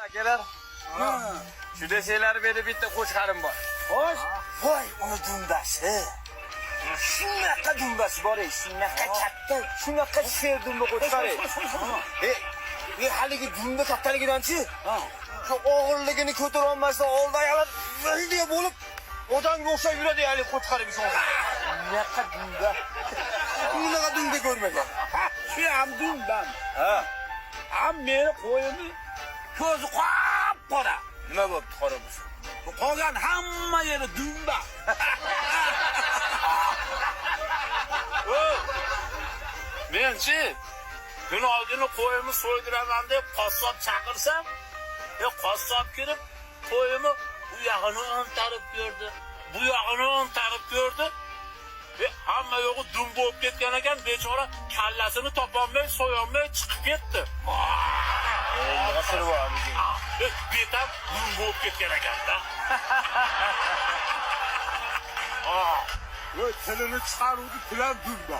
Akalar. Shu desanglar meni bitta qo'shqarim bor. Xo'sh. Voy, uni dumbasi. Shunaqa dumbasi bor, shunaqa katta, shunaqa sher dumba qo'shqari. Haligi dumba kattaligidan-chi? Shu og'irligini ko'tara olmasdan oldayoqlar bildiya bo'lib, odamga o'xshab yuradi, ya'ni qo'shqari bir so'z. Shunaqa dumba. Bunaqa dumba ko'rmagan. Shu ham dumbam. Ha. Ham meni qo'yimni ko'zi qop-qora. Nima bo'pti qora bo'lsa? Bu qolgan hamma yeri dumba. Menchi kun oldini qo'yimni so'ydiraman deb qassob chaqirsam, qassob kirib qo'yimni bu yog'ini o'ntarib ko'rdi, bu yog'ini o'ntarib ko'rdi. Hamma yo'g'i dum bo'lib ketgan ekan, bechora kallasini topolmay, so'yolmay chiqib ketdi. Nasıl var bizim? Betam dum bo'lib ketgan ekan-da. Yo, tilini chiqaruvdi bilan dumba.